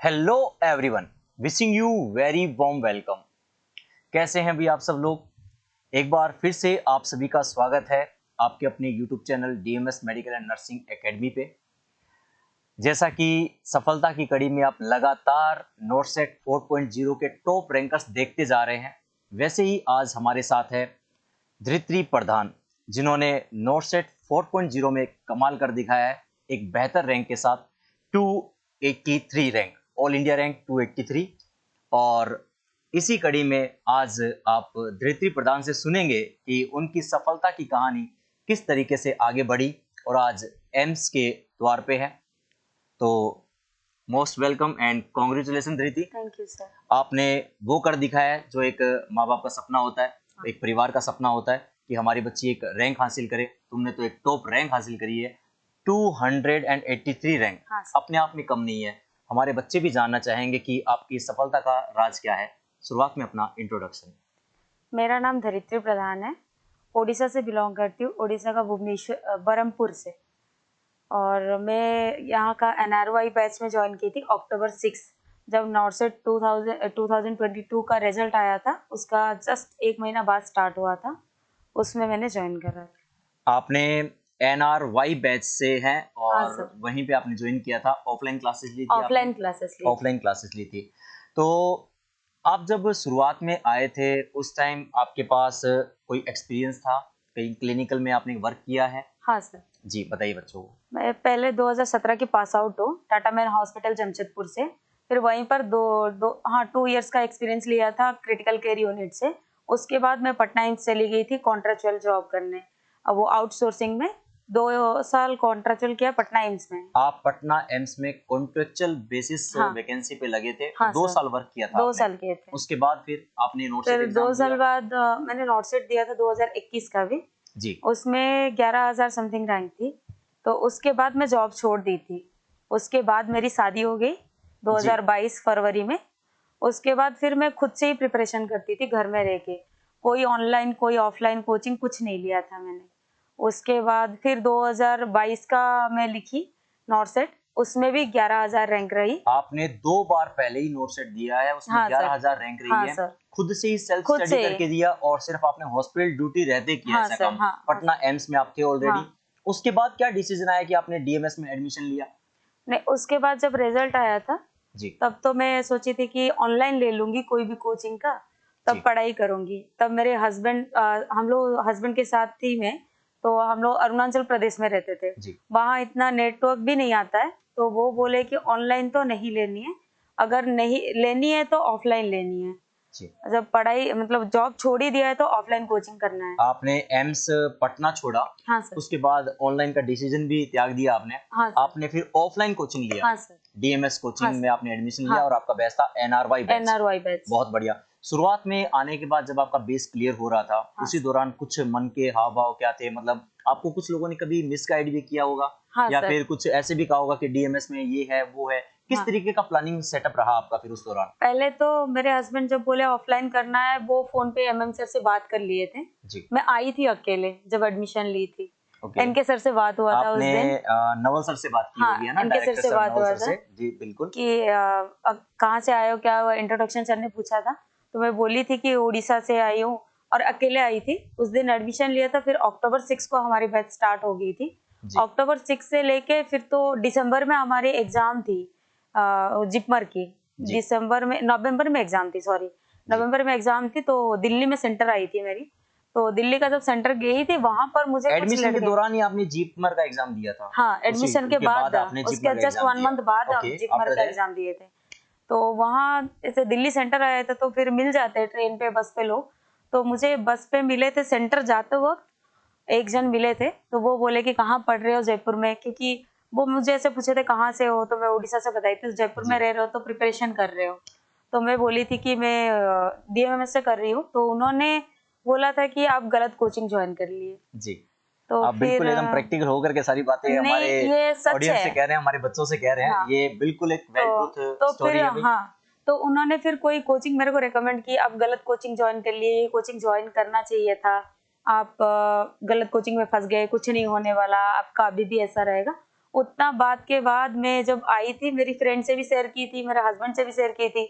Hello everyone, wishing you very warm welcome. कैसे हैं भी आप सब लोग। एक बार फिर से आप सभी का स्वागत है आपके अपने YouTube channel DMs medical and nursing academy पे। जैसा कि सफलता की कड़ी में आप लगातार नोटसेट 4.0 के टॉप रैंकर्स देखते जा रहे हैं, वैसे ही आज हमारे साथ है धरित्री प्रधान, जिन्होंने नोटसेट 4.0 में कमाल कर दिखाया है एक बेहतर रैंक के साथ 283 रैंक, ऑल इंडिया रैंक 283। और इसी कड़ी में आज आप धरित्री प्रधान से सुनेंगे कि उनकी सफलता की कहानी किस तरीके से आगे बढ़ी और आज एम्स के द्वार पे है। तो most welcome and congratulation Dharitri. Thank you sir. आपने वो कर दिखाया है जो एक माँ बाप का सपना होता है, एक परिवार का सपना होता है कि हमारी बच्ची एक रैंक हासिल करे। तुमने तो एक टॉप रैंक हासिल करी है, 283 रैंक। हाँ, अपने आप में कम नहीं है। हमारे बच्चे भी जानना चाहेंगे कि आपकी सफलता का राज क्या है। शुरुआत में अपना इंट्रोडक्शन। मेरा नाम धरित्री प्रधान है, ओडिशा से बिलोंग करती हूँ, ओडिशा का भुवनेश्वर बरहमपुर से। और मैं यहाँ का एनआरवाई बैच में ज्वाइन की थी अक्टूबर 6, जब नॉर्सेट 2022 का रिजल्ट आया था, उसका जस्ट एक महीना बाद स्टार्ट हुआ था, उसमें मैंने ज्वाइन करा था। आपने एनआरवाई बैच से हैं और हाँ सर। वहीं पे आपने ज्वाइन किया था। ऑफलाइन क्लासेस ली थी? ऑफलाइन क्लासेस ली। ऑफलाइन क्लासेस ली थी। तो आप जब शुरुआत में आए थे उस टाइम आपके पास कोई एक्सपीरियंस था? कहीं क्लिनिकल में आपने वर्क किया है? हाँ सर। जी बताइए बच्चों को। मैं पहले 2017 की पास आउट हूँ टाटा मैन हॉस्पिटल जमशेदपुर से। फिर वहीं पर 2 इयर्स का एक्सपीरियंस लिया था क्रिटिकल केयर यूनिट से। उसके बाद मैं पटना एम्स चली गई थी कॉन्ट्रेक्चुअल जॉब करने। अब वो आउटसोर्सिंग में 2 साल कॉन्ट्रेक्चुअल किया पटना एम्स में। आप पटना एम्स में कॉन्ट्रेक्चुअल बेसिस हाँ। वैकेंसी पे लगे थे। हाँ 2 सर। साल वर्क किया था 2 आपने। साल किए थे। उसके बाद फिर आपने नोटसेट फिर एग्जाम 2 साल दिया? बाद मैंने नॉटसेट दिया था 2021 का भी। जी। उसमें 11,000 समथिंग रैंक थी। तो उसके बाद मैं जॉब छोड़ दी थी। उसके बाद मेरी शादी हो गई 2022 फरवरी में। उसके बाद फिर मैं खुद से ही प्रिपरेशन करती थी घर में रह के। कोई ऑनलाइन कोई ऑफलाइन कोचिंग कुछ नहीं लिया था मैंने। उसके बाद फिर 2022 का मैं लिखी नॉटसेट, उसमें भी 11,000 रैंक रही। आपने 2 बार पहले ही नोटसेट दिया है, उसमें हाँ सर। 11,000 रैंक रही हाँ है। सर। खुद से ही सेल्फ खुद स्टडी से। करके दिया और सिर्फ आपने हॉस्पिटल ड्यूटी रहते किया हाँ ऐसा सर। काम। हाँ। पटना एम्स में आप थे ऑलरेडी। हाँ। उसके बाद क्या डिसीजन आया कि आपने डीएमएस में एडमिशन लिया? नहीं, उसके बाद जब रिजल्ट आया था जी। तब तो मैं सोची थी कि ऑनलाइन ले लूंगी कोई भी कोचिंग का, जी। तब पढ़ाई करूंगी। तब मेरे हस्बैंड, हम लोग हस्बैंड के साथ थी मैं, तो हम लोग अरुणाचल प्रदेश में रहते थे। जी। वहाँ इतना नेटवर्क भी नहीं आता है, तो वो बोले कि ऑनलाइन तो नहीं लेनी है, अगर नहीं लेनी है तो ऑफलाइन लेनी है। जी। जब पढ़ाई मतलब जॉब छोड़ ही दिया है तो ऑफलाइन कोचिंग करना है। आपने एम्स पटना छोड़ा। हाँ सर। उसके बाद ऑनलाइन का डिसीजन भी त्याग दिया आपने। हाँ सर। आपने फिर ऑफलाइन कोचिंग लिया। हाँ सर। डीएमएस हाँ कोचिंग सर। में आपने एडमिशन लिया हाँ। और आपका बैच था एनआरवाई बैच। एनआरवाई बैच। बहुत बढ़िया। शुरुआत में आने के बाद जब आपका बेस क्लियर हो रहा था, हाँ उसी सर। दौरान कुछ मन के हाव भाव क्या थे? मतलब आपको कुछ लोगों ने कभी मिसगाइड भी किया होगा? हाँ या सर। फिर कुछ ऐसे भी कहा होगा कि डीएमएस में ये है वो है? किस हाँ। तरीके का प्लानिंग सेटअप रहा आपका फिर उस दौरान? पहले तो मेरे हस्बैंड जब बोले ऑफलाइन करना है, वो फोन पे एमएम सर से बात कर लिए थे। जी। मैं आई थी अकेले जब एडमिशन ली थी। ओके। इनके सर से बात हुआ था उस आपने दिन। नवल सर से बात की हाँ, होगी है ना? इनके सर डायरेक्टर से सर बात नवल हुआ सर था से। जी बिल्कुल। कि कहाँ से आए हो, क्या इंट्रोडक्शन सर ने पूछा था। तो मैं बोली थी कि उड़ीसा से आई हूँ और अकेले आई थी। उस दिन एडमिशन लिया था। फिर अक्टूबर 6 को हमारी बैच स्टार्ट हो गई थी। अक्टूबर 6 से लेके फिर तो दिसंबर में हमारी एग्जाम थी जिपमर की। नवंबर में एग्जाम थी, सॉरी नवंबर में एग्जाम थी। तो दिल्ली में सेंटर आई थी मेरी। तो दिल्ली का जब सेंटर गई थी वहां पर मुझे कुछ एडमिशन के लड़के। दौरान ही आपने जीपमर का एग्जाम दिया था? हाँ, एडमिशन के बाद आपने उसके जीपमर का जस्ट एग्जाम 1 दिया। मंथ बाद हम ओके, जिपमर आफ्टर का दैट? एग्जाम दिए थे। तो वहाँ ऐसे दिल्ली सेंटर आया था, तो फिर मिल जाते हैं ट्रेन पे बस पे लोग। तो मुझे बस पे मिले थे सेंटर जाते वक्त, एक जन मिले थे। तो वो बोले कि कहाँ पढ़ रहे हो जयपुर में, क्योंकि वो मुझे ऐसे पूछे थे कहाँ से हो, तो मैं उड़ीसा से बताई थी। जयपुर में रह रहे हो तो प्रिपरेशन कर रहे हो। तो मैं बोली थी कि मैं डीएमएमएस से कर रही हूँ। तो उन्होंने बोला था कि आप गलत कोचिंग ज्वाइन कर लिए। जी। तो आप फिर बिल्कुल एकदम प्रैक्टिकल होकर के सारी बातें नहीं, हमारे ये सच ऑडियंस से है। कह रहे हैं, हमारे बच्चों से कह रहे हैं। हाँ। ये बिल्कुल एक वेल ट्रूथ तो स्टोरी फिर है भाई। हाँ, तो उन्होंने फिर कोई कोचिंग मेरे को रेकमेंड की, आप गलत कोचिंग ज्वाइन कर लिए, ये कोचिंग ज्वाइन करना चाहिए था, आप गलत कोचिंग में फंस गए, कुछ नहीं होने वाला, आपका अभी भी ऐसा रहेगा। उतना बात के बाद मैं जब आई थी, मेरी फ्रेंड से भी शेयर की थी, मेरे हस्बैंड से भी शेयर की थी।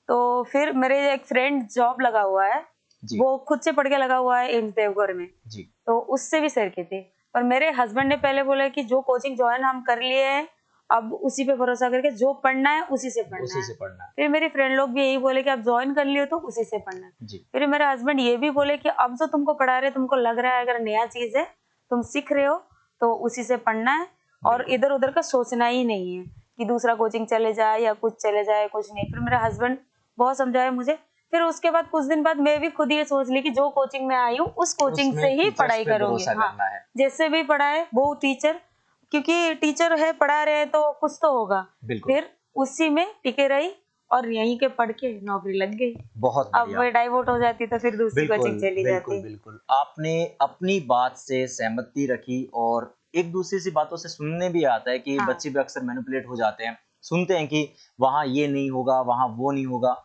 तो फिर मेरे एक फ्रेंड जॉब लगा हुआ है, जी। वो खुद से पढ़ के लगा हुआ है एम्स देवघर में, जी। तो उससे भी शेयर की थी। और मेरे हस्बैंड ने पहले बोला कि जो कोचिंग ज्वाइन हम कर लिए हैं, अब उसी पे भरोसा करके जो पढ़ना है उसी से पढ़ना है। फिर मेरी फ्रेंड लोग भी यही बोले कि अब ज्वाइन कर लियो तो उसी से पढ़ना है। जी। फिर मेरे हस्बैंड ये भी बोले कि अब जो तुमको पढ़ा रहे, तुमको लग रहा है अगर नया चीज है, तुम सीख रहे हो तो उसी से पढ़ना है, और बिल्कुल। इधर उधर का सोचना ही नहीं है कि दूसरा कोचिंग चले जाए या कुछ चले जाए, कुछ नहीं। फिर मेरा हस्बैंड बहुत समझाया मुझे। फिर उसके बाद कुछ दिन बाद मैं भी खुद ये सोच ली कि जो कोचिंग में आई हूँ उस कोचिंग से उसमें ही टीचर्स पढ़ाई पे करूंगी। भरोसा हाँ, करना है। जैसे भी पढ़ाए वो टीचर, क्योंकि टीचर है पढ़ा रहे हैं तो कुछ तो होगा। बिल्कुल। फिर उसी में टिके रही और यहीं के पढ़ के नौकरी लग गई। बहुत अब बढ़िया। मैं डाइवोट हो जाती तो फिर दूसरी कोचिंग चली बिल्कुल, जाती। बिल्कुल। आपने अपनी बात से सहमति रखी और एक दूसरे की बातों से सुनने भी आता है कि हाँ। बच्चे भी अक्सर मैनिपुलेट हो जाते हैं। सुनते हैं कि वहाँ ये नहीं होगा, वहाँ वो नहीं होगा।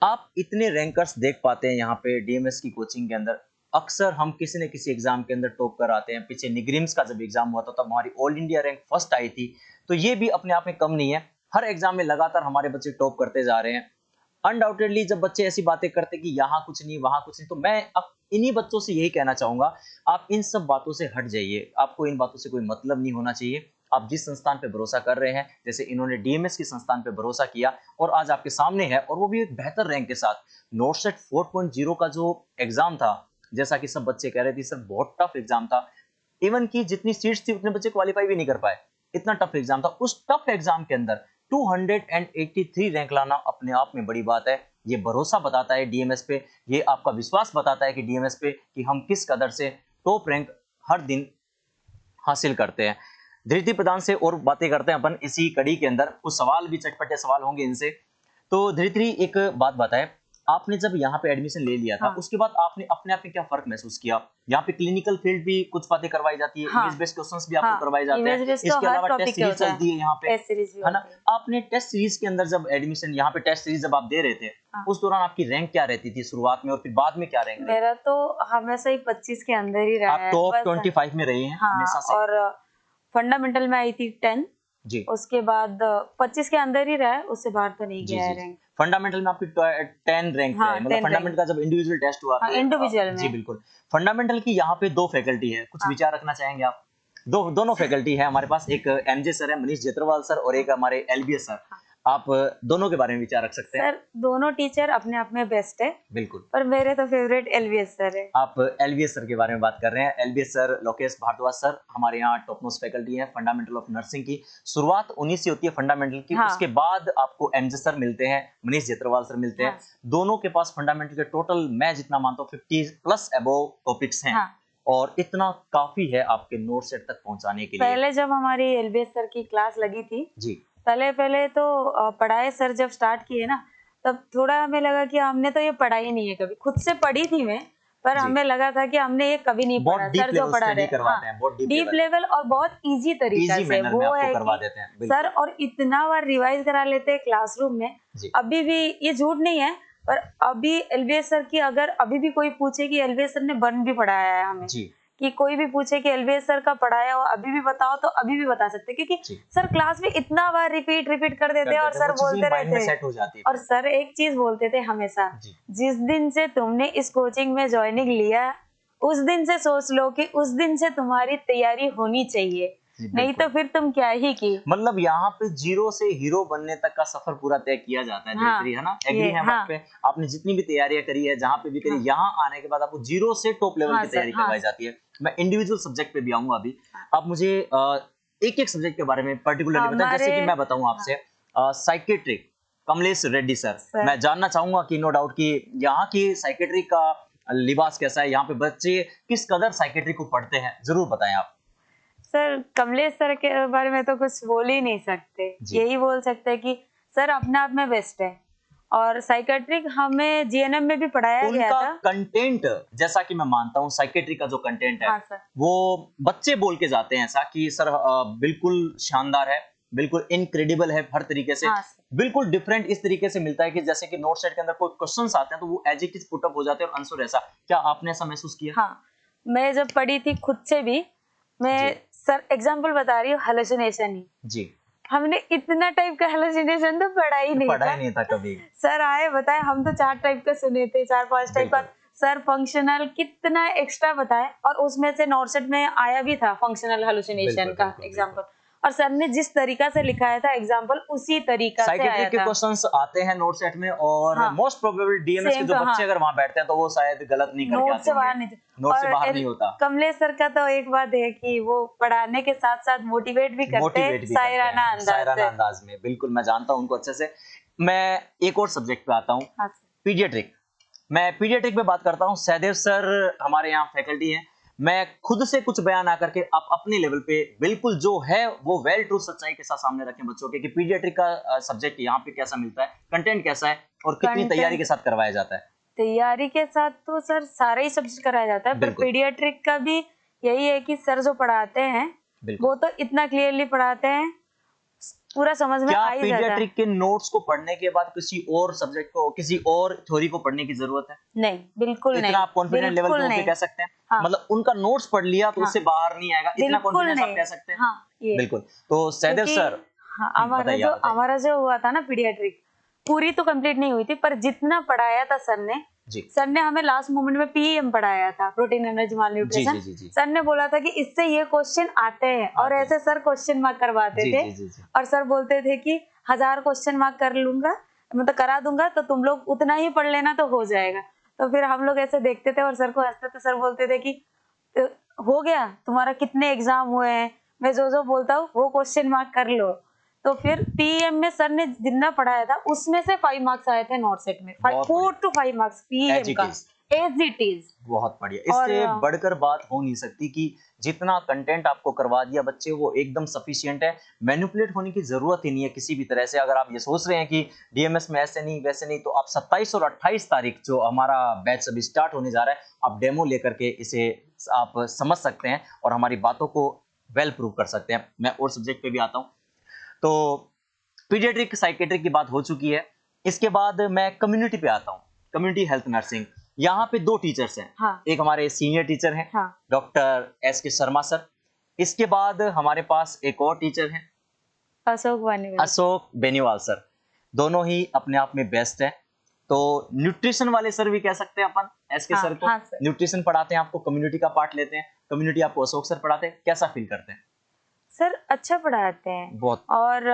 आप इतने रैंकर्स देख पाते हैं यहाँ पे डीएमएस की कोचिंग के अंदर। अक्सर हम किसी न किसी एग्जाम के अंदर टॉप कर आते हैं। पीछे निग्रिम्स का जब एग्जाम हुआ था तब हमारी ऑल इंडिया रैंक फर्स्ट आई थी। तो ये भी अपने आप में कम नहीं है। हर एग्जाम में लगातार हमारे बच्चे टॉप करते जा रहे हैं। अनडाउटेडली जब बच्चे ऐसी बातें करते कि यहाँ कुछ नहीं, वहां कुछ नहीं, तो मैं अब इन्हीं बच्चों से यही कहना चाहूंगा, आप इन सब बातों से हट जाइए। आपको इन बातों से कोई मतलब नहीं होना चाहिए। आप जिस संस्थान पे भरोसा कर रहे हैं, जैसे इन्होंने डीएमएस की संस्थान पे भरोसा किया और आज आपके सामने है, और वो भी एक बेहतर रैंक के साथ। नोटसेट 4.0 का जो एग्जाम था, जैसा कि सब बच्चे कह रहे थे सर बहुत टफ एग्जाम था, इवन की जितनी सीट्स थी उतने बच्चे क्वालिफाई भी नहीं कर पाए, इतना टफ एग्जाम था। उस टफ एग्जाम के अंदर 283 रैंक लाना अपने आप में बड़ी बात है। ये भरोसा बताता है डीएमएस पे, ये आपका विश्वास बताता है कि डीएमएस पे कि हम किस कदर से टॉप रैंक हर दिन हासिल करते हैं। धृति प्रदान से और बातें करते हैं अपन इसी कड़ी के अंदर। कुछ सवाल भी चटपटे सवाल होंगे इनसे। तो धृति एक बात बताए, आपने जब यहाँ पे एडमिशन ले लिया था, हाँ। उसके बाद आपने अपने आप में क्या फर्क महसूस किया? यहाँ पे क्लिनिकल फील्ड भी कुछ बातें करवाई जाती है, हाँ। इमेज बेस्ड क्वेश्चंस भी आपको हाँ, करवाए जाते इमेज हैं, बेस्ड तो इसके हर अलावा टॉपिक टेस्ट के सीरीज होता है। चलती है यहाँ पे, टेस्ट सीरीज भी है ना? होती है। आपने टेस्ट सीरीज के अंदर जब एडमिशन यहाँ पे टेस्ट सीरीज जब आप दे रहे थे, हाँ। उस दौरान आपकी रैंक क्या रहती थी शुरुआत में और फिर बाद में क्या रैंक रही? मेरा तो हमेशा ही 25 के अंदर ही रहा आप है टॉप बस। 25 में रहे हैं हाँ, हमेशा से? और फंडामेंटल में आई थी 10। जी। उसके बाद 25 के अंदर ही रहा है, उससे बाहर तो नहीं जी गया है जी। रैंक। फंडामेंटल में आपकी 10 रैंक हाँ, है, मतलब 10 फंडामेंटल रैंक। का जब इंडिविजुअल टेस्ट हुआ हाँ, तो इंडिविजुअल जी में। बिल्कुल। फंडामेंटल की यहाँ पे दो फैकल्टी है, कुछ हाँ। विचार रखना चाहेंगे आप? दोनों फैकल्टी है हमारे पास, एक एमजे सर है, मनीष जेत्रवाल सर, और एक हमारे एलबीएस सर। हाँ। आप दोनों के बारे में विचार रख सकते हैं। सर दोनों टीचर अपने आप में बेस्ट है, बिल्कुल। पर मेरे तो फेवरेट एलवीएस सर है। आप एलबीएस सर के बारे में बात कर रहे हैं। LBS sir Lokesh Bhardwaj sir हमारे यहाँ टॉप मोस्ट फैकल्टी है। फंडामेंटल ऑफ नर्सिंग की शुरुआत उन्हीं से होती है, फंडामेंटल की। हाँ। उसके बाद आपको एमजे सर मिलते हैं, मनीष जेत्रवाल सर मिलते हैं। हाँ। दोनों के पास फंडामेंटल के टोटल मैं जितना मानता हूँ 50+ अबव टॉपिक्स हैं। हाँ। और इतना काफी है आपके नोट सेट तक पहुंचाने के लिए। पहले जब हमारी एलबीएस सर की क्लास लगी थी जी। पहले तो पढ़ाई सर जब स्टार्ट किए ना, तब थोड़ा हमें लगा कि हमने तो ये पढ़ाई नहीं है कभी, खुद से पढ़ी थी मैं, पर जी। हमें लगा था कि हमने ये कभी नहीं बहुत पढ़ा। डीप सर जो लेवल पढ़ा स्टडी रहे करवाते हैं, बहुत डीप लेवल और बहुत इजी तरीका इजी से, मैनर में वो आपको है करवा कि देते हैं। बिल्कुल। सर और इतना बार रिवाइज करा लेते हैं क्लासरूम में। जी। अभी भी ये झूठ नहीं है, पर अभी एलबीएस सर की अगर अभी भी कोई पूछे कि एलबीएस सर ने वन भी पढ़ाया है हमें, जी। कि कोई भी पूछे कि एलबीएस सर का पढ़ाया हो अभी भी बताओ, तो अभी भी बता सकते, क्योंकि जी। सर क्लास में इतना बार रिपीट कर देते हैं और सर बोलते माइंड में रहते सेट हैं। हो जाती है। और सर एक चीज बोलते थे हमेशा, जी। जिस दिन से तुमने इस कोचिंग में ज्वाइनिंग लिया, उस दिन से सोच लो कि उस दिन से तुम्हारी तैयारी होनी चाहिए, नहीं तो फिर तुम क्या ही की। मतलब यहाँ पे जीरो से हीरो बनने तक का सफर पूरा तय किया जाता है। हाँ, है ना? एग्री है बात पे? आपने जितनी भी तैयारियां करी है, जहाँ पे भी करी, यहाँ आने के बाद आपको जीरो से टॉप लेवल की तैयारी करवाई जाती है। मैं इंडिविजुअल सब्जेक्ट पे भी आऊंगा अभी। आप मुझे एक एक सब्जेक्ट के बारे में पर्टिकुलरली बताएं। जैसे कि मैं बताऊं आपसे, साइकेट्रिक कमलेश रेड्डी सर, मैं जानना चाहूंगा कि नो डाउट कि यहाँ की साइकेट्री का लिबास कैसा है, यहाँ पे बच्चे किस कदर साइकेट्री को पढ़ते हैं, जरूर बताएं आप। सर कमलेश सर के बारे में तो कुछ बोल ही नहीं सकते, यही बोल सकते हैं कि सर अपने आप में बेस्ट है। और साइकेट्रिक हमें जीएनएम में भी पढ़ाया गया था। कंटेंट जैसा कि मैं मानता हूँ साइकेट्रिक का जो कंटेंट है, हाँ सर, वो बच्चे बोल के जाते हैं ऐसा कि सर बिल्कुल शानदार है, बिल्कुल इनक्रेडिबल है हर तरीके से। हाँ, बिल्कुल डिफरेंट इस तरीके से मिलता है कि जैसे कि नोट सेट के अंदर कोई क्वेश्चंस आते हैं तो वो as it is put up हो जाते हैं और आंसर ऐसा। क्या आपने ऐसा महसूस किया? हाँ, मैं जब पढ़ी थी खुद से भी, मैं सर एग्जाम्पल बता रही हूँ, हेलुसिनेशन ही जी। हमने इतना टाइप का हेलुसिनेशन तो पढ़ा ही नहीं था कभी। सर आए बताए, हम तो 4 टाइप का सुने थे, 4-5 टाइप का। बिल्कुल। सर फंक्शनल कितना एक्स्ट्रा बताए, और उसमें से नॉर्सेट में आया भी था फंक्शनल हेलुसिनेशन बिल्कुल, का बिल्कुल, एग्जाम्पल, और सर ने जिस तरीका से लिखाया था एग्जाम्पल उसी तरीका से आया साइकेट्रिक के था। क्वेश्चंस आते हैं नोट सेट में, और हाँ, मोस्ट प्रोबेबल डीएमएस के सेम जो तो बच्चे हाँ, अगर वहां बैठते हैं तो वो शायद गलत नहीं करके नोट आते से होंगे। बाहर नहीं थे। नोट से और बाहर नहीं होता। कमलेश सर का तो एक बात है कि वो पढ़ाने के साथ साथ मोटिवेट भी करते हैं, मोटिवेट भी करते शायराना हैं अंदाज शायराना से। अंदाज में। बिल्कुल, मैं जानता हूं उनको अच्छे से। मैं एक और सब्जेक्ट पे आता हूं, हाँ सर। पीडियाट्रिक। मैं पीडियाट्रिक पे बात करता हूं। सहदेव सर हमारे यहाँ फैकल्टी हैं। मैं खुद से कुछ बयान ना करके आप अपने लेवल पे बिल्कुल जो है वो वेल ट्रू सच्चाई के साथ सामने रखें बच्चों के, कि पीडियाट्रिक का सब्जेक्ट यहाँ पे कैसा मिलता है, कंटेंट कैसा है, और कितनी तैयारी के कंटेंट साथ करवाया जाता है। तैयारी के साथ तो सर सारा ही सब्जेक्ट कराया जाता है, पर बिल्कुल। पीडियाट्रिक का भी यही है कि सर जो पढ़ाते हैं बिल्कुल। वो तो इतना क्लियरली पढ़ाते हैं, पूरा समझ में क्या आ ही जाता है। पीडियाट्रिक के नोट्स को पढ़ने के बाद किसी और सब्जेक्ट को, किसी और थ्योरी को पढ़ने की जरूरत है? नहीं, बिल्कुल इतना नहीं, आप कॉन्फिडेंट लेवल बिल्कुल पे होके नहीं। कह सकते हैं? हाँ, मतलब उनका नोट्स पढ़ लिया तो हाँ, उससे बाहर नहीं आएगा, इतना बिल्कुल कॉन्फिडेंस आप नहीं। कह सकते हैं? हाँ, ये बिल्कुल। तो सहदेव क्योंकि सर, हाँ, बताइए, आप बताइए। हमारा जो हुआ था ना पीडियाट्रिक, पूरी तो कंप्लीट नहीं हुई थी, पर जितना पढ़ाया था जी। सर ने हमें लास्ट मोमेंट में पीएम पढ़ाया था, प्रोटीन एनर्जी माल जी न्यूट्रिशन। जी जी जी सर ने बोला था कि इससे ये क्वेश्चन आते हैं, और आते हैं। ऐसे सर क्वेश्चन मार्क करवाते जी थे। जी जी जी और सर बोलते थे कि 1000 क्वेश्चन मार्क कर लूंगा, मतलब करा दूंगा, तो तुम लोग उतना ही पढ़ लेना तो हो जाएगा। तो फिर हम लोग ऐसे देखते थे और सर को हंसते थे। सर बोलते थे कि "अ, हो गया तुम्हारा, कितने एग्जाम हुए हैं, मैं जो जो बोलता हूँ वो क्वेश्चन मार्क कर लो"। तो फिर पीएम में सर ने जितना पढ़ाया था उसमें से 5 मार्क्स आए थे नोट सेट में, बहुत 4 to 5 मार्क्स एज पीएम इट का, इज। As it is. बहुत बढ़िया। और इससे बढ़कर बात हो नहीं सकती कि जितना कंटेंट आपको करवा दिया बच्चे, वो एकदम सफिशिएंट है। मैनिपुलेट होने की जरूरत ही नहीं है किसी भी तरह से। अगर आप ये सोच रहे हैं कि डीएमएस में ऐसे नहीं वैसे नहीं, तो आप 27 और 28 तारीख जो हमारा बैच अभी स्टार्ट होने जा रहा है, आप डेमो लेकर के इसे आप समझ सकते हैं और हमारी बातों को वेल प्रूव कर सकते हैं। मैं और सब्जेक्ट पे भी आता हूँ। तो पीडियाट्रिक साइकेट्रिक की बात हो चुकी है। इसके बाद मैं कम्युनिटी पे आता हूँ, कम्युनिटी हेल्थ नर्सिंग। यहाँ पे 2 टीचर्स हैं। हाँ, एक हमारे सीनियर टीचर हैं, हाँ, डॉक्टर एस के शर्मा सर। इसके बाद हमारे पास एक और टीचर हैं, अशोक वानीवाल। अशोक बेनीवाल सर। दोनों ही अपने आप में बेस्ट हैं। तो न्यूट्रिशन वाले सर भी कह सकते हैं अपन एस के हाँ, सर को। हाँ सर। न्यूट्रिशन पढ़ाते हैं आपको, कम्युनिटी का पार्ट लेते हैं, कम्युनिटी आपको अशोक सर पढ़ाते हैं। कैसा फील करते हैं? सर अच्छा पढ़ाते हैं, बहुत। और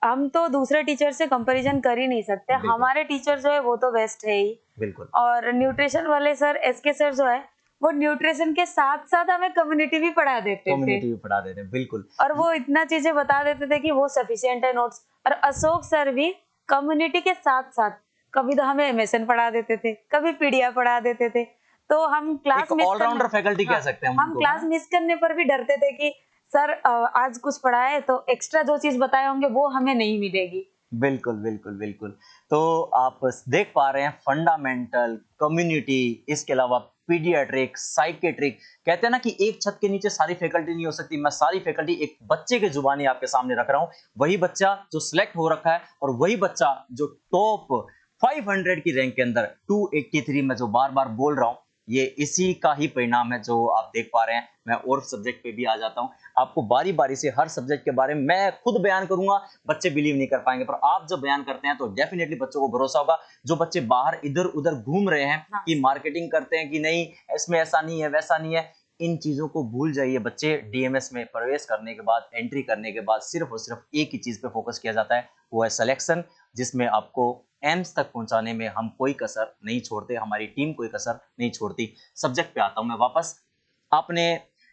हम तो दूसरे टीचर से कंपैरिजन कर ही नहीं सकते। बिल्कुल। हमारे टीचर जो है वो तो बेस्ट है ही। बिल्कुल। और न्यूट्रिशन वाले सर एसके सर जो है, वो न्यूट्रिशन के साथ साथ हमें कम्युनिटी भी पढ़ा देते थे, कम्युनिटी भी पढ़ा देते हैं। बिल्कुल। और वो इतना चीजें बता देते थे कि वो सफिशिएंट है नोट्स। और अशोक सर भी कम्युनिटी के साथ साथ कभी तो हमें एमएसएन पढ़ा देते थे, कभी पीडिया पढ़ा देते थे। तो हम क्लास एक मिस ऑलराउंडर फैकल्टी कह हाँ, सकते हैं हम हम उनको, क्लास है ना? मिस करने पर भी डरते थे कि सर आज कुछ पढ़ाए तो एक्स्ट्रा जो चीज बताए होंगे वो हमें नहीं मिलेगी। बिल्कुल बिल्कुल बिल्कुल। तो आप देख पा रहे हैं फंडामेंटल, कम्युनिटी, इसके अलावा पीडियाट्रिक, साइकेट्रिक। कहते हैं ना कि एक छत के नीचे सारी फैकल्टी नहीं हो सकती। मैं सारी फैकल्टी एक बच्चे के जुबानी आपके सामने रख रहा हूं। वही बच्चा जो सिलेक्ट हो रखा है, और वही बच्चा जो टॉप 500 की रैंक के अंदर 283 में जो बार बार बोल रहा हूं, ये इसी का ही परिणाम है जो आप देख पा रहे हैं। मैं और सब्जेक्ट पे भी आ जाता हूं। आपको बारी बारी से हर सब्जेक्ट के बारे में मैं खुद बयान करूंगा, बच्चे बिलीव नहीं कर पाएंगे, पर आप जब बयान करते हैं तो डेफिनेटली बच्चों को भरोसा होगा। जो बच्चे बाहर इधर उधर घूम रहे हैं हाँ। कि मार्केटिंग करते हैं कि नहीं इसमें ऐसा नहीं है वैसा नहीं है, इन चीजों को भूल जाइए। बच्चे डीएमएस में प्रवेश करने के बाद, एंट्री करने के बाद सिर्फ और सिर्फ एक ही चीज पे फोकस किया जाता है, वो है सिलेक्शन, जिसमें आपको एम्स तक पहुंचाने में हम कोई कसर नहीं छोड़ते, हमारी टीम कोई कसर नहीं छोड़ती। सब्जेक्ट पे आता हूं मैं वापस। आपने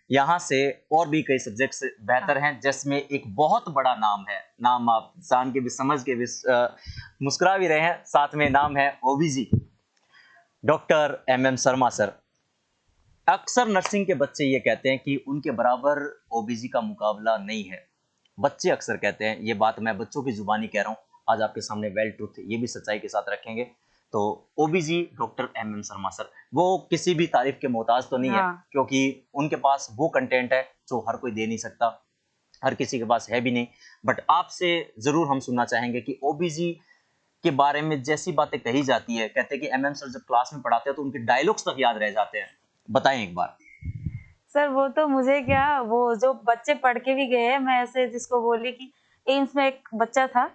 यहाँ से और भी कई सब्जेक्ट्स बेहतर हैं, जिसमें एक बहुत बड़ा नाम है, नाम आप जान के भी समझ के भी मुस्कुरा भी रहे हैं, साथ में नाम है ओबीजी, डॉक्टर एमएम शर्मा सर। अक्सर नर्सिंग के बच्चे ये कहते हैं कि उनके बराबर ओबीजी का मुकाबला नहीं है। बच्चे अक्सर कहते हैं, ये बात मैं बच्चों की जुबानी कह रहा हूँ, आज आपके सामने वेल ट्रूथ ये भी सच्चाई के साथ रखेंगे। तो ओबीजी डॉक्टर एमएम शर्मा सर, वो किसी भी तारीफ के मोहताज तो नहीं है, हाँ। क्योंकि उनके पास वो कंटेंट है जो हर कोई दे नहीं सकता, हर किसी के पास है भी नहीं। बट आपसे जरूर हम सुनना चाहेंगे कि ओबीजी के बारे में जैसी बातें कही जाती है, कहते हैं कि एमएम सर जब क्लास में पढ़ाते हैं तो उनके डायलॉग्स तक याद रह जाते हैं। बताएं एक बार। सर वो तो मुझे क्या, वो जो बच्चे पढ़ के भी गए हैं, मैं ऐसे जिसको बोली कि एम्स में एक बच्चा था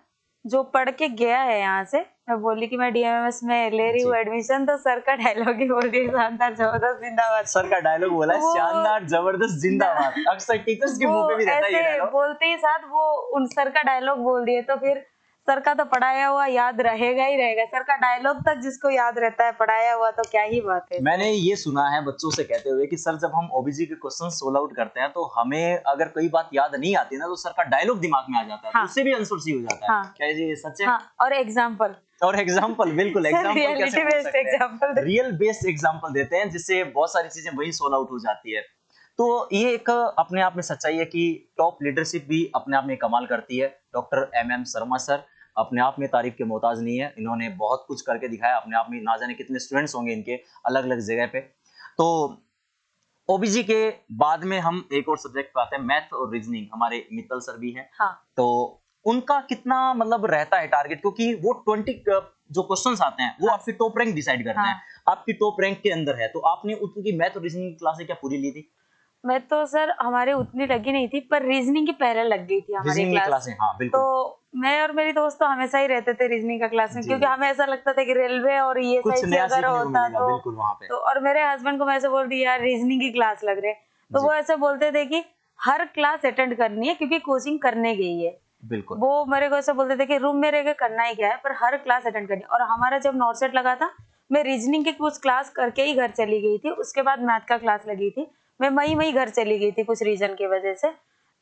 जो पढ़ के गया है यहाँ से, मैं बोली कि मैं डीएमएमएस में ले रही हूँ जी। एडमिशन, तो सर का डायलॉग ही बोल दिया, शानदार जबरदस्त जिंदाबाद। सर का डायलॉग बोला है, वो शानदार जबरदस्त जिंदाबाद। अक्सर टीचर्स के वो मुंह पे भी रहता है ये ऐसे डायलॉग। बोलते ही साथ वो उन सर का डायलॉग बोल दिए, तो फिर सर का तो पढ़ाया हुआ याद रहेगा ही रहेगा। सर का डायलॉग तक जिसको याद रहता है पढ़ाया हुआ, तो क्या ही बात है मैंने सर। ये सुना है बच्चों से कहते हुए कि सर जब हम ओबीजी के क्वेश्चन सोल्व आउट करते हैं तो हमें अगर कोई बात याद नहीं आती ना तो सर का डायलॉग दिमाग में आ जाता है, तो हाँ उससे भी आंसर सी हो जाता है। हाँ क्या ये सच है? हाँ, और एग्जाम्पल, और एग्जाम्पल, बिल्कुल सर एग्जाम्पल कैसे रियलिटी बोल बेस्ड सकते हैं? एग्जाम्पल। रियल बेस्ड एग्जाम्पल देते हैं जिससे बहुत सारी चीजें वही सोल्व आउट हो जाती है। तो ये एक अपने आप में सच्चाई है कि टॉप लीडरशिप भी अपने आप में कमाल करती है। डॉक्टर एम शर्मा सर अपने आप में तारीफ के मोहताज नहीं है, इन्होंने बहुत कुछ करके दिखाया अपने आप में। ना जाने कितने स्टूडेंट्स होंगे इनके अलग अलग जगह पे। तो ओबीजी के बाद में हम एक और सब्जेक्ट पे आते हैं, मैथ और रीजनिंग। हमारे मित्तल सर भी हैं। हाँ तो उनका कितना मतलब रहता है टारगेट, क्योंकि वो 20 जो क्वेश्चंस आते हैं वो आपकी टॉप रैंक डिसाइड करते हैं। हाँ, आपकी टॉप रैंक के अंदर है, तो आपने उनकी मैथ और रीजनिंग की क्लासें क्या पूरी ली थी? मैं तो सर हमारे उतनी लगी नहीं थी, पर रीजनिंग की पहले लग गई थी हमारी रीजनिंग की क्लास। क्लासें, हाँ तो बिल्कुल। मैं और मेरी दोस्त तो हमेशा ही रहते थे रीजनिंग का क्लास में, जी क्योंकि जी, हमें ऐसा लगता था कि रेलवे और ये कुछ साइड से नया अगर सीखने को होता मिलेगा तो। बिल्कुल वहां पे। और मेरे हस्बैंड को मैं ऐसे बोल दिया यार रीजनिंग की क्लास लग रही है, तो जी वो ऐसे बोलते थे कि हर क्लास अटेंड करनी है क्योंकि कोचिंग करने गई है। बिल्कुल। वो मेरे को ऐसे बोलते थे कि रूम में रह के करना ही क्या है, पर हर क्लास अटेंड करनी है। और हमारा जब नॉट सेट लगा था, मैं रीजनिंग की कुछ क्लास करके ही घर चली गई थी, उसके बाद मैथ का क्लास लगी थी, मैं मई मई घर चली गई थी कुछ रीजन की वजह से।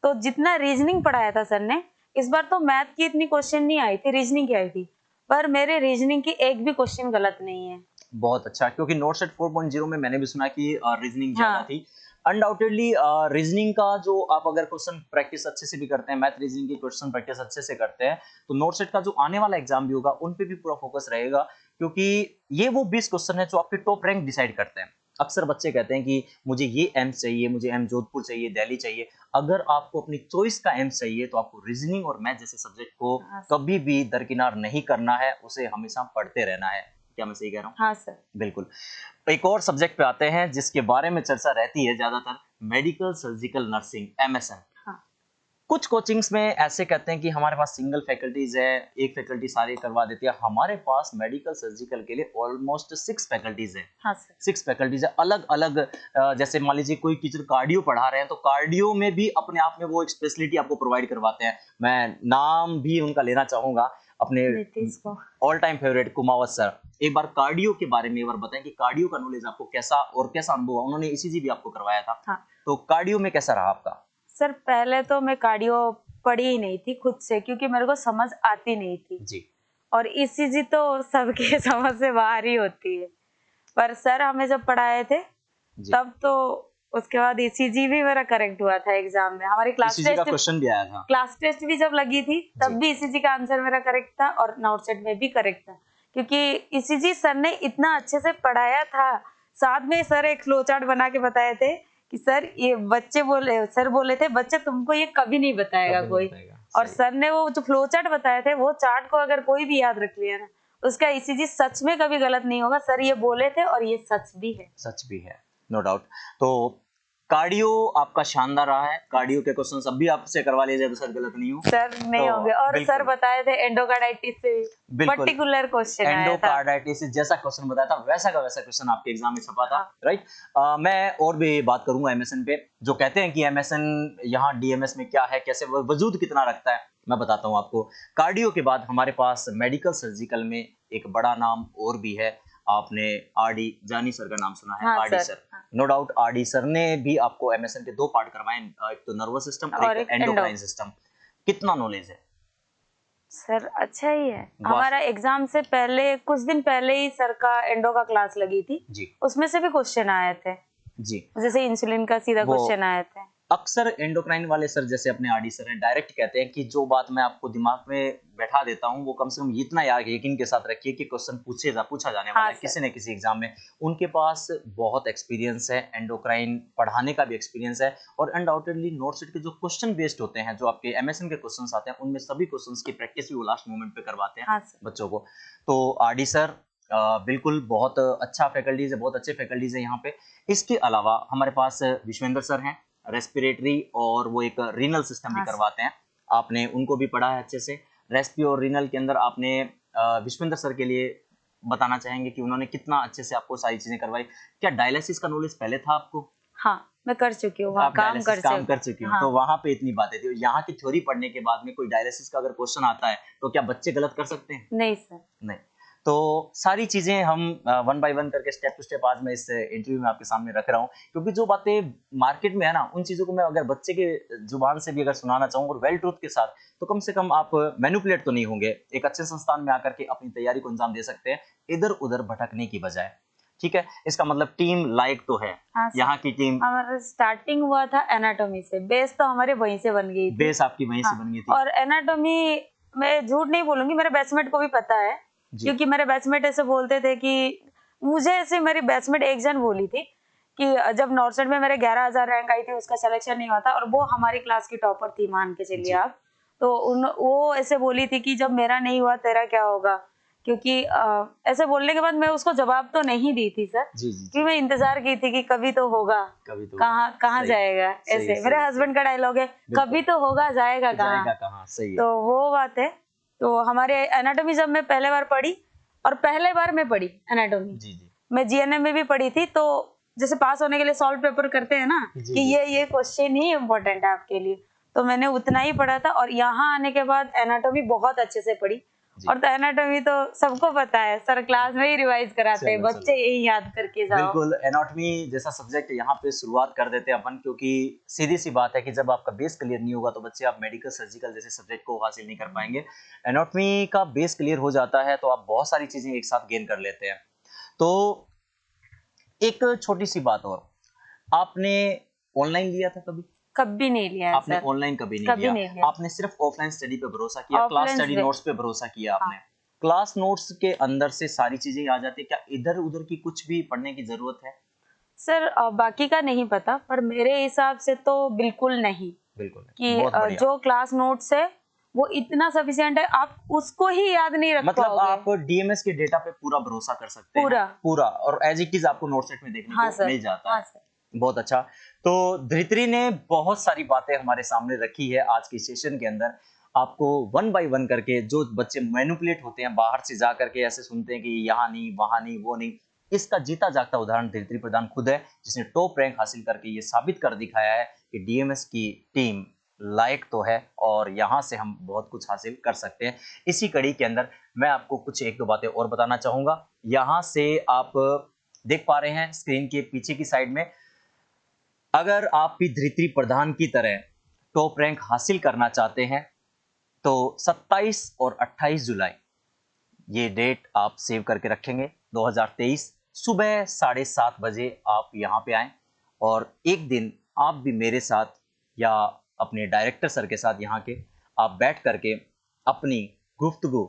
तो जितना रीजनिंग पढ़ाया था सर ने, इस बार तो मैथ की इतनी क्वेश्चन नहीं आई थी, रीजनिंग की आई थी, पर मेरे रीजनिंग की एक भी क्वेश्चन गलत नहीं है। बहुत अच्छा, क्योंकि नोट सेट 4.0 में मैंने भी सुना कि रीजनिंग ज्यादा हाँ थी। अनडाउटेडली रीजनिंग का जो आप अगर क्वेश्चन प्रैक्टिस अच्छे से भी करते हैं, मैथ रीजनिंग की क्वेश्चन प्रैक्टिस अच्छे से करते हैं, तो नोट सेट का जो आने वाला एग्जाम भी होगा उन पे भी पूरा फोकस रहेगा। क्योंकि ये वो 20 क्वेश्चन है जो आपके टॉप रैंक डिसाइड करते हैं। अक्सर बच्चे कहते हैं कि मुझे ये एम्स चाहिए, मुझे एम जोधपुर चाहिए, दिल्ली चाहिए। अगर आपको अपनी चॉइस का एम्स चाहिए तो आपको रीजनिंग और मैथ जैसे सब्जेक्ट को हाँ कभी भी दरकिनार नहीं करना है, उसे हमेशा पढ़ते रहना है। क्या मैं सही कह रहा हूँ? हाँ सर। बिल्कुल। एक और सब्जेक्ट पे आते हैं जिसके बारे में चर्चा रहती है ज्यादातर, मेडिकल सर्जिकल नर्सिंग, एमएसएन। हाँ कुछ कोचिंग्स में ऐसे कहते हैं कि हमारे पास सिंगल फैकल्टीज है, एक फैकल्टी सारी करवा देती है। हमारे पास मेडिकल सर्जिकल के लिए ऑलमोस्ट 6 फैकल्टीज है। हाँ सर। 6 फैकल्टीज है अलग अलग। जैसे मान लीजिए कोई टीचर कार्डियो पढ़ा रहे हैं तो कार्डियो में भी अपने आप में वो एक स्पेशलिटी आपको प्रोवाइड करवाते हैं। मैं नाम भी उनका लेना चाहूंगा, अपने नीतीश को। All time favourite Kumawat sir. एक बार कार्डियो के बारे में एक बार बताएं कि कार्डियो का नॉलेज आपको कैसा और कैसा अनुभव हुआ? उन्होंने ईसीजी भी आपको करवाया था, हाँ तो कार्डियो में कैसा रहा आपका? सर, पहले तो मैं कार्डियो पढ़ी ही नहीं थी खुद से, क्योंकि मेरे को समझ आती नहीं थी, जी और ईसीजी तो सबके समझ से बाहर ही होती है। पर सर हमें जब पढ़ाए थे जी, तब तो उसके बाद ईसीजी भी मेरा करेक्ट हुआ था एग्जाम में। हमारी ईसीजी का क्वेश्चन भी आया था। क्लास टेस्ट भी जब लगी थी जी तब भी ईसीजी का आंसर मेरा करेक्ट था, और नॉट सेट में भी करेक्ट था, क्योंकि ईसीजी सर ने इतना अच्छे से पढ़ाया था। साथ में सर एक फ्लो चार्ट बना के बताए थे कि सर ये सर बोले थे बच्चे तुमको ये कभी नहीं बताएगा कभी नहीं कोई। बताएगा, और सही। सर ने वो जो फ्लो चार्ट बताए थे, वो चार्ट को अगर कोई भी याद रख लिया ना, उसका ईसीजी सच में कभी गलत नहीं होगा। सर ये बोले थे और ये सच भी है। सच भी है, नो डाउट। तो कार्डियो आपका शानदार रहा है। कार्डियो के क्वेश्चन अब भी आपसे करवा लिए जाए तो सर गलत नहीं हो। सर नहीं तो होंगे। और सर बिल्कुल बताए थे एंडोकार्डाइटिस से बिल्कुल, पर्टिकुलर क्वेश्चन आया था। एंडोकार्डाइटिस जैसा क्वेश्चन बताया था वैसा का वैसा क्वेश्चन आपके एग्जाम में छपा था, हाँ राइट। मैं और भी बात करूंगा एमएसएन पे। जो कहते हैं कि एमएसएन यहाँ डीएमएस में क्या है, कैसे वजूद कितना रखता है, मैं बताता हूँ आपको। कार्डियो के बाद हमारे पास मेडिकल सर्जिकल में एक बड़ा नाम और भी है। आपने आरडी जानी सर का नाम सुना है? हाँ आरडी सर। सर, हाँ। नो डाउट आरडी सर ने भी आपको एमएसएन के 2 पार्ट करवाए, एक तो नर्वस सिस्टम और और एक एक एंडो। Endocrine system. कितना नॉलेज है? सर अच्छा ही है। वाह हमारा एग्जाम से पहले कुछ दिन पहले ही सर का एंडो का क्लास लगी थी, जी उसमें से भी क्वेश्चन आए थे, जी। जैसे इंसुलिन का सीधा वो क्वेश्चन आए थे। अक्सर एंडोक्राइन वाले सर जैसे अपने आरडी सर हैं, डायरेक्ट कहते हैं कि जो बात मैं आपको दिमाग में बैठा देता हूं वो कम से कम इतना याद यकीन के साथ रखिए कि क्वेश्चन पूछा जाने वाला हाँ है सर। किसी न किसी एग्जाम में। उनके पास बहुत एक्सपीरियंस है, एंडोक्राइन पढ़ाने का भी एक्सपीरियंस है। और अनडाउटेडली नोट सेट के जो क्वेश्चन बेस्ड होते हैं, जो आपके एमएसएन के क्वेश्चन आते हैं, उनमें सभी क्वेश्चन की प्रैक्टिस भी वो लास्ट मोमेंट पे करवाते हैं हाँ सर। बच्चों को। तो आरडी सर बिल्कुल बहुत अच्छा फैकल्टीज है, बहुत अच्छे फैकल्टीज है यहाँ पे। इसके अलावा हमारे पास विश्वेंद्र सर हैं, रेस्पिरेटरी और वो एक रीनल सिस्टम भी हाँ, करवाते हैं। आपने उनको भी पढ़ा है अच्छे से। रेस्पी और रीनल के अंदर आपने विश्वेंद्र सर के लिए बताना चाहेंगे कि उन्होंने कितना अच्छे से आपको सारी चीजें करवाई। क्या डायलिसिस का नॉलेज पहले था आपको? हाँ, मैं कर चुकी हूँ, वहाँ आप डायलिसिस काम कर चुकी हूँ, हाँ। तो वहां पे इतनी बातें थी। यहाँ की थ्योरी पढ़ने के बाद में कोई डायलिसिस का अगर क्वेश्चन आता है तो क्या बच्चे गलत कर सकते हैं? नहीं सर। नहीं। तो सारी चीजें हम वन बाय वन करके स्टेप टू स्टेप आज मैं इस इंटरव्यू में आपके सामने रख रहा हूँ, क्योंकि जो बातें मार्केट में है ना, उन चीजों को मैं अगर बच्चे के जुबान से भी अगर सुनाना चाहूँ और वेल ट्रूथ के साथ, तो कम से कम आप मैनिपुलेट तो नहीं होंगे, एक अच्छे संस्थान में आकर के अपनी तैयारी को अंजाम दे सकते हैं इधर उधर भटकने की बजाय। ठीक है, इसका मतलब टीम लाइक तो है। हाँ, यहाँ की टीम, हमारा स्टार्टिंग हुआ था एनाटॉमी से, बेस तो हमारे वहीं से बन गई थी। बेस आपकी वहीं से बन गई थी। और एनाटॉमी मैं झूठ नहीं बोलूंगी, मेरे बैचमेट को भी पता है, क्योंकि मेरे बैचमेट ऐसे बोलते थे कि मुझे ऐसे मेरी बैचमेट एक जन बोली थी कि जब नॉर्सेट में मेरे 11,000 रैंक आई थी, उसका सिलेक्शन नहीं हुआ था, और वो हमारी क्लास की टॉपर थी, मान के चलिए आप। तो वो ऐसे बोली थी कि जब मेरा नहीं हुआ तेरा क्या होगा, क्योंकि ऐसे बोलने के बाद मैं उसको जवाब तो नहीं दी थी सर, कि मैं इंतजार की थी कि कभी तो होगा, कभी तो कहाँ जाएगा। ऐसे मेरे हस्बैंड का डायलॉग है, कभी तो होगा, जाएगा कहाँ। सही है। तो वो बात है। तो हमारे एनाटॉमी जब मैं पहले बार पढ़ी, और पहले बार मैं पढ़ी एनाटॉमी, मैं जीएनएम में भी पढ़ी थी, तो जैसे पास होने के लिए सॉल्व पेपर करते हैं ना, कि ये क्वेश्चन ही इम्पोर्टेंट है आपके लिए, तो मैंने उतना ही पढ़ा था। और यहाँ आने के बाद एनाटॉमी बहुत अच्छे से पढ़ी। और तो एनाटॉमी तो सबको पता है सर, क्लास में ही रिवाइज कराते हैं, बच्चे यही याद करके जाओ। बिल्कुल, एनाटॉमी जैसा सब्जेक्ट यहाँ पे शुरुआत कर देते हैं अपन, क्योंकि सीधी सी बात है कि जब आपका बेस क्लियर नहीं होगा तो बच्चे आप मेडिकल सर्जिकल जैसे सब्जेक्ट को हासिल नहीं कर पाएंगे। एनाटॉमी का बेस क्लियर हो जाता है तो आप बहुत सारी चीजें एक साथ गेन कर लेते हैं। तो एक छोटी सी बात और, आपने ऑनलाइन लिया था कभी? कभी नहीं लिया आपने सर। ऑनलाइन कभी नहीं लिया। आपने सिर्फ ऑफलाइन स्टडी पे भरोसा किया, क्लास स्टडी नोट्स पे भरोसा किया आपने। क्लास नोट्स के अंदर से सारी चीजें आ जाती है, क्या इधर उधर की कुछ भी पढ़ने की जरूरत है? सर बाकी का नहीं पता, पर मेरे हिसाब से तो बिल्कुल नहीं। बिल्कुल कि जो क्लास नोट्स है वो इतना सफिशिएंट है, आप उसको ही याद नहीं रख मतलब पाओगे। आप डीएमएस के डेटा पे पूरा भरोसा कर सकते हैं, पूरा, और एज इट इज आपको नोट सेट में देखने को मिल जाता है। बहुत अच्छा। तो धरित्री ने बहुत सारी बातें हमारे सामने रखी है आज के सेशन के अंदर। आपको वन बाय वन करके, जो बच्चे मैनिपुलेट होते हैं बाहर से जा करके, ऐसे सुनते हैं कि यहाँ नहीं, वहां नहीं, वो नहीं, इसका जीता जागता उदाहरण धरित्री प्रधान खुद है, जिसने टॉप रैंक हासिल करके ये साबित कर दिखाया है कि डीएमएस की टीम लायक तो है और यहाँ से हम बहुत कुछ हासिल कर सकते हैं। इसी कड़ी के अंदर मैं आपको कुछ एक दो बातें और बताना चाहूंगा। यहाँ से आप देख पा रहे हैं स्क्रीन के पीछे की साइड में, अगर आप भी धरित्री प्रधान की तरह टॉप रैंक हासिल करना चाहते हैं तो 27 और 28 जुलाई ये डेट आप सेव करके रखेंगे। 2023 सुबह 7:30 बजे आप यहाँ पे आएं और एक दिन आप भी मेरे साथ या अपने डायरेक्टर सर के साथ यहाँ के आप बैठ करके अपनी गुफ्तगू,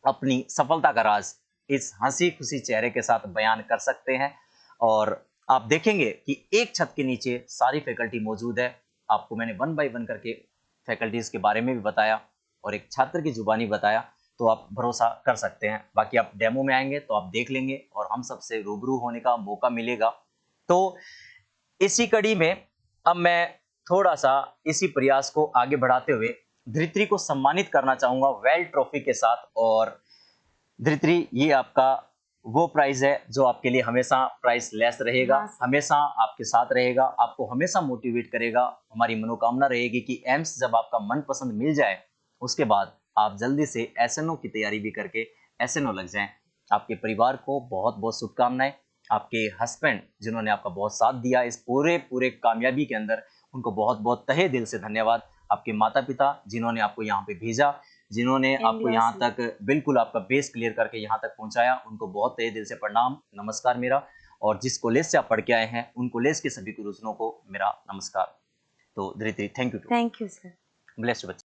अपनी सफलता का राज इस हंसी खुशी चेहरे के साथ बयान कर सकते हैं। और आप देखेंगे कि एक छत के नीचे सारी फैकल्टी मौजूद है। आपको मैंने वन बाय वन करके फैकल्टीज के बारे में भी बताया और एक छात्र की जुबानी बताया, तो आप भरोसा कर सकते हैं। बाकी आप डेमो में आएंगे तो आप देख लेंगे और हम सबसे रूबरू होने का मौका मिलेगा। तो इसी कड़ी में अब मैं थोड़ा सा इसी प्रयास को आगे बढ़ाते हुए धरित्री को सम्मानित करना चाहूंगा वेल ट्रॉफी के साथ। और धरित्री, ये आपका वो प्राइज है जो आपके लिए हमेशा प्राइस लेस रहेगा, हमेशा आपके साथ रहेगा, आपको हमेशा मोटिवेट करेगा। हमारी मनोकामना रहेगी कि एम्स जब आपका मनपसंद मिल जाए उसके बाद आप जल्दी से एसएनओ की तैयारी भी करके एसएनओ लग जाएं। आपके परिवार को बहुत बहुत शुभकामनाएं। आपके हस्बैंड जिन्होंने आपका बहुत साथ दिया इस पूरे कामयाबी के अंदर, उनको बहुत बहुत तहे दिल से धन्यवाद। आपके माता पिता जिन्होंने आपको यहाँ पे भेजा, जिन्होंने आपको यहाँ तक बिल्कुल आपका बेस क्लियर करके यहाँ तक पहुँचाया, उनको बहुत तहे दिल से प्रणाम, नमस्कार मेरा। और जिस कॉलेज से आप पढ़ के आए हैं उन कॉलेज के सभी गुरुजनों को मेरा नमस्कार। तो Dharitri, thank you sir. Bless you बच्चे।